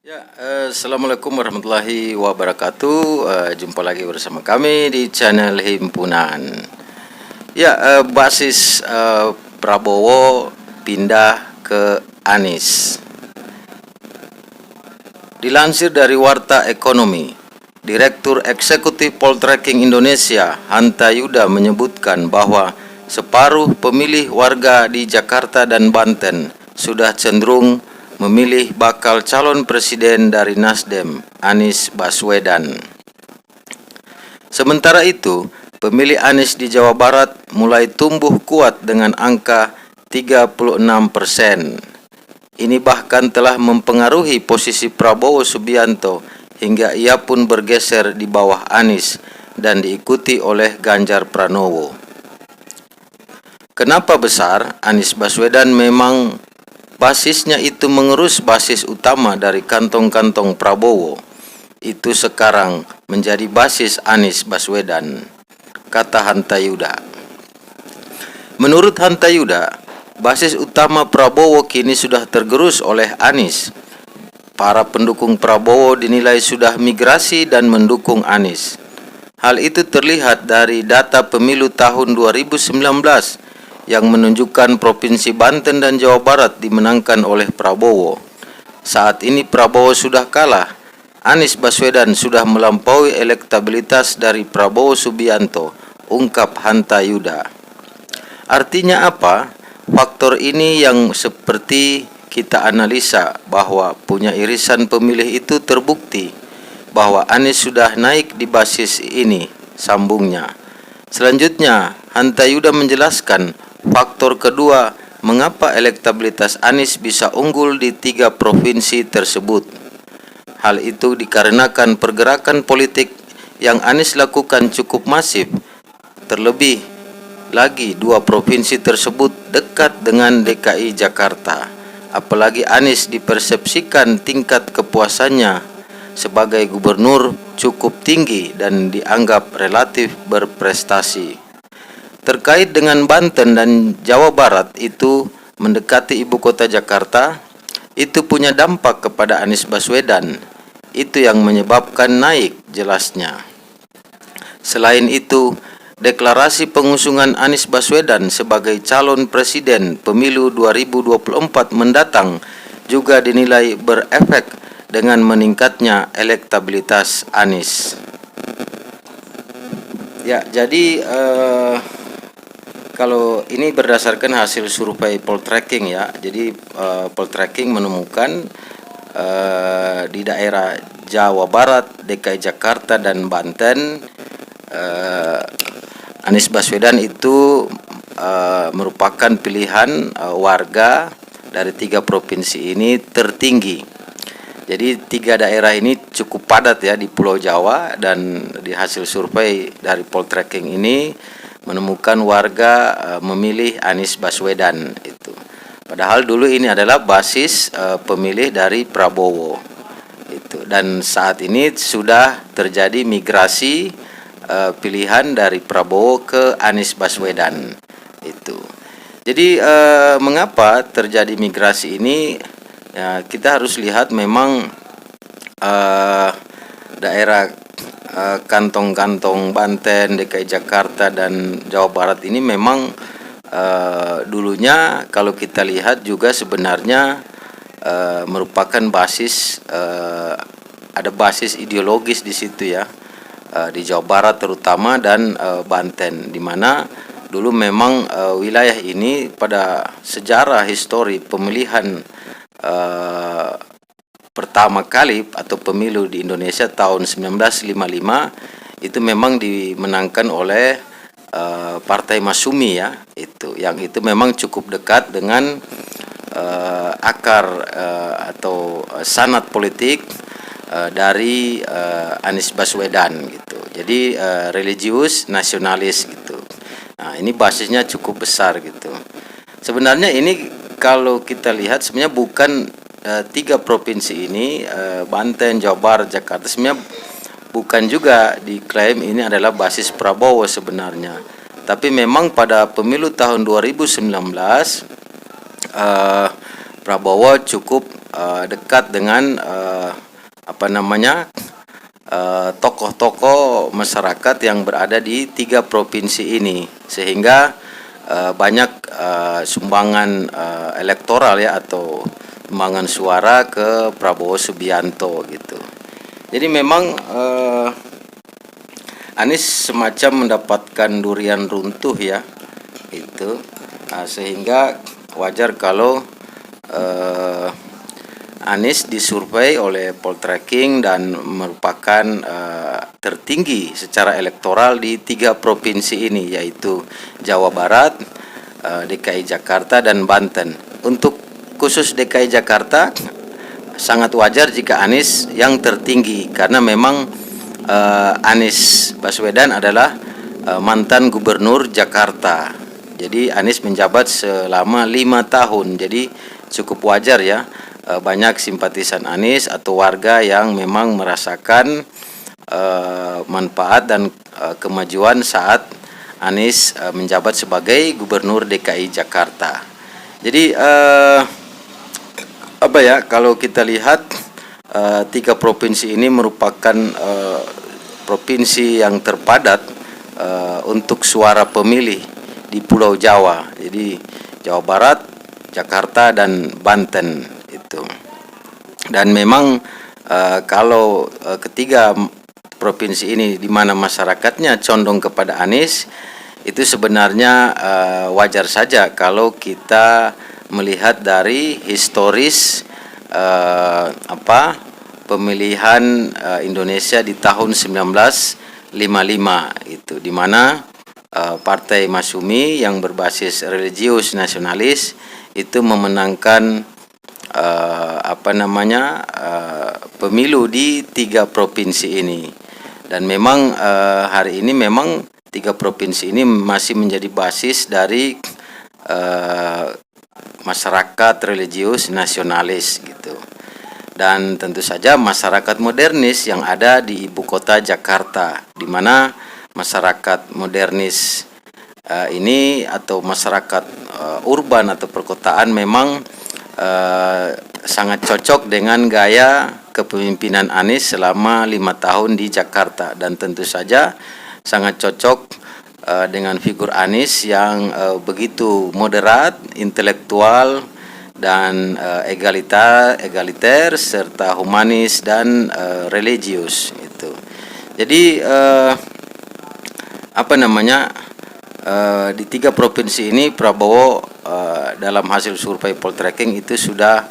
Assalamualaikum warahmatullahi wabarakatuh. Jumpa lagi bersama kami di channel Himpunan. Basis Prabowo pindah ke Anies. Dilansir dari Warta Ekonomi, Direktur Eksekutif Poltreking Indonesia, Hanta Yuda menyebutkan bahwa separuh pemilih warga di Jakarta dan Banten sudah cenderung memilih bakal calon presiden dari Nasdem, Anies Baswedan. Sementara itu, pemilih Anies di Jawa Barat mulai tumbuh kuat dengan angka 36%. Ini bahkan telah mempengaruhi posisi Prabowo Subianto hingga ia pun bergeser di bawah Anies dan diikuti oleh Ganjar Pranowo. Kenapa besar? Anies Baswedan memang basisnya itu mengurus basis utama dari kantong-kantong Prabowo. Itu sekarang menjadi basis Anies Baswedan, kata Hanta Yuda. Menurut Hanta Yuda, basis utama Prabowo kini sudah tergerus oleh Anies. Para pendukung Prabowo dinilai sudah migrasi dan mendukung Anies. Hal itu terlihat dari data pemilu tahun 2019 yang menunjukkan Provinsi Banten dan Jawa Barat dimenangkan oleh Prabowo. Saat ini Prabowo sudah kalah. Anies Baswedan sudah melampaui elektabilitas dari Prabowo Subianto, ungkap Hanta Yuda. Artinya apa? Faktor ini yang seperti kita analisa bahwa punya irisan pemilih itu terbukti bahwa Anies sudah naik di basis ini, sambungnya. Selanjutnya, Hanta Yuda menjelaskan faktor kedua mengapa elektabilitas Anies bisa unggul di 3 provinsi tersebut. Hal itu dikarenakan pergerakan politik yang Anies lakukan cukup masif. Terlebih lagi 2 provinsi tersebut dekat dengan DKI Jakarta. Apalagi Anies dipersepsikan tingkat kepuasannya sebagai gubernur cukup tinggi dan dianggap relatif berprestasi. Terkait dengan Banten dan Jawa Barat itu mendekati ibu kota Jakarta, itu punya dampak kepada Anies Baswedan. Itu yang menyebabkan naik, jelasnya. Selain itu, deklarasi pengusungan Anies Baswedan sebagai calon presiden pemilu 2024 mendatang juga dinilai berefek dengan meningkatnya elektabilitas Anies. Jadi kalau ini berdasarkan hasil survei Poltreking ya. Jadi Poltreking menemukan di daerah Jawa Barat, DKI Jakarta dan Banten, Anies Baswedan itu merupakan pilihan warga dari 3 provinsi ini tertinggi. Jadi 3 daerah ini cukup padat ya di Pulau Jawa, dan di hasil survei dari Poltreking ini menemukan warga memilih Anies Baswedan itu. Padahal dulu ini adalah basis pemilih dari Prabowo itu, dan saat ini sudah terjadi migrasi pilihan dari Prabowo ke Anies Baswedan itu. Jadi mengapa terjadi migrasi ini? Ya, kita harus lihat memang daerah kantong-kantong Banten, DKI Jakarta dan Jawa Barat ini memang dulunya kalau kita lihat juga sebenarnya merupakan basis ada basis ideologis di situ ya, di Jawa Barat terutama dan Banten, di mana dulu memang wilayah ini pada sejarah histori pemilihan pertama kali atau pemilu di Indonesia tahun 1955 itu memang dimenangkan oleh Partai Masyumi ya, yang itu memang cukup dekat dengan akar atau sanad politik dari Anies Baswedan gitu. Jadi religius nasionalis gitu. Nah, ini basisnya cukup besar gitu. Sebenarnya ini kalau kita lihat sebenarnya bukan 3 provinsi ini, Banten, Jawa Barat, Jakarta, sebenarnya bukan juga diklaim ini adalah basis Prabowo sebenarnya. Tapi memang pada pemilu tahun 2019 Prabowo cukup dekat dengan tokoh-tokoh masyarakat yang berada di 3 provinsi ini, sehingga banyak sumbangan elektoral ya, atau sumbangan suara ke Prabowo Subianto gitu. Jadi memang Anies semacam mendapatkan durian runtuh ya, itu sehingga wajar kalau Anies disurvei oleh Poltreking dan merupakan tertinggi secara elektoral di 3 provinsi ini, yaitu Jawa Barat, DKI Jakarta, dan Banten. Untuk khusus DKI Jakarta sangat wajar jika Anies yang tertinggi, karena memang Anies Baswedan adalah mantan gubernur Jakarta. Jadi Anies menjabat selama 5 tahun. Jadi cukup wajar ya, banyak simpatisan Anies atau warga yang memang merasakan manfaat dan kemajuan saat Anies menjabat sebagai gubernur DKI Jakarta. Jadi kalau kita lihat 3 provinsi ini merupakan provinsi yang terpadat untuk suara pemilih di Pulau Jawa. Jadi Jawa Barat, Jakarta, dan Banten itu. Dan memang kalau ketiga provinsi ini di mana masyarakatnya condong kepada Anies, itu sebenarnya wajar saja kalau kita melihat dari historis pemilihan Indonesia di tahun 1955 itu, di mana Partai Masyumi yang berbasis religius nasionalis itu memenangkan pemilu di 3 provinsi ini. Dan memang hari ini memang 3 provinsi ini masih menjadi basis dari masyarakat religius nasionalis gitu. Dan tentu saja masyarakat modernis yang ada di ibu kota Jakarta, di mana masyarakat modernis ini atau masyarakat urban atau perkotaan memang sangat cocok dengan gaya kepemimpinan Anies selama 5 tahun di Jakarta, dan tentu saja sangat cocok dengan figur Anies yang begitu moderat, intelektual, dan egaliter serta humanis dan religius itu. Jadi di 3 provinsi ini Prabowo dalam hasil survei Poltreking itu sudah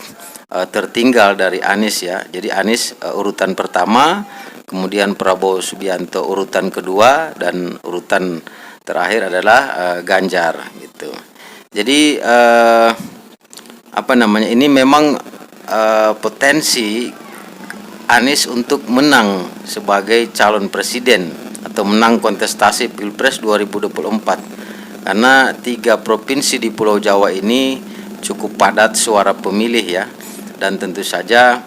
tertinggal dari Anies ya. Jadi Anies urutan pertama, kemudian Prabowo Subianto urutan kedua, dan urutan terakhir adalah Ganjar gitu. Jadi ini memang potensi Anies untuk menang sebagai calon presiden atau menang kontestasi Pilpres 2024, karena 3 provinsi di Pulau Jawa ini cukup padat suara pemilih ya, dan tentu saja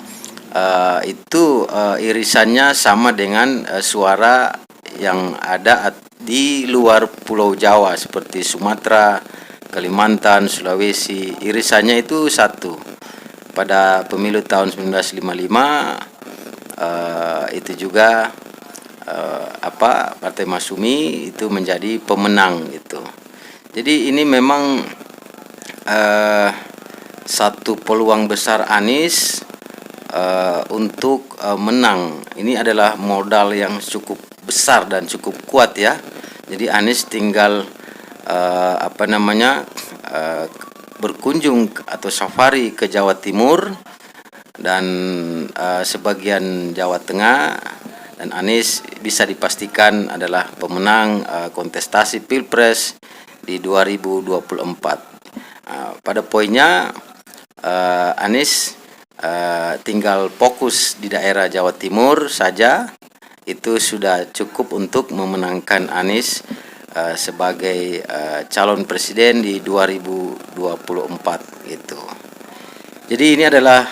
itu irisannya sama dengan suara yang ada di luar Pulau Jawa seperti Sumatera, Kalimantan, Sulawesi. Irisannya itu satu. Pada pemilu tahun 1955 itu juga Partai Masyumi itu menjadi pemenang gitu. Jadi ini memang satu peluang besar Anies untuk menang. Ini adalah modal yang cukup besar dan cukup kuat ya. Jadi Anies tinggal berkunjung atau safari ke Jawa Timur dan sebagian Jawa Tengah, dan Anies bisa dipastikan adalah pemenang kontestasi Pilpres di 2024. Pada poinnya Anies tinggal fokus di daerah Jawa Timur saja, itu sudah cukup untuk memenangkan Anies sebagai calon presiden di 2024 gitu. Jadi ini adalah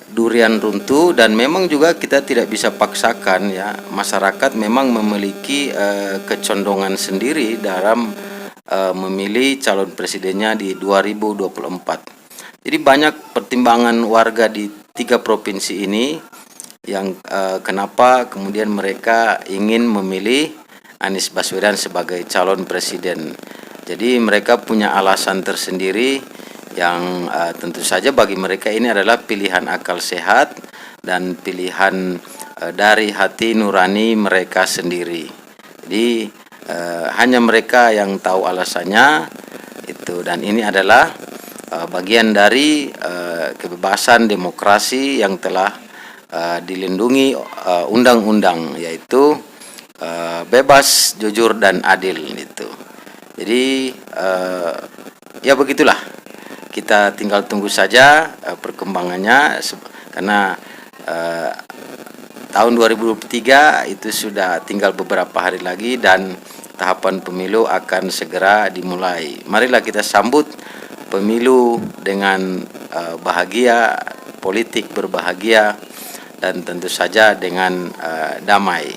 durian runtuh, dan memang juga kita tidak bisa paksakan ya, masyarakat memang memiliki kecondongan sendiri dalam memilih calon presidennya di 2024. Jadi banyak pertimbangan warga di 3 provinsi ini kenapa kemudian mereka ingin memilih Anies Baswedan sebagai calon presiden. Jadi mereka punya alasan tersendiri yang tentu saja bagi mereka ini adalah pilihan akal sehat dan pilihan dari hati nurani mereka sendiri. Jadi hanya mereka yang tahu alasannya itu, dan ini adalah bagian dari kebebasan demokrasi yang telah dilindungi undang-undang, yaitu bebas, jujur, dan adil itu. Jadi ya begitulah, kita tinggal tunggu saja perkembangannya, karena tahun 2023 itu sudah tinggal beberapa hari lagi dan tahapan pemilu akan segera dimulai. Marilah kita sambut pemilu dengan bahagia, politik berbahagia, dan tentu saja dengan damai.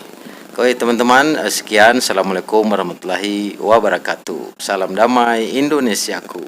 Oke teman-teman, sekian. Assalamualaikum warahmatullahi wabarakatuh. Salam damai Indonesiaku.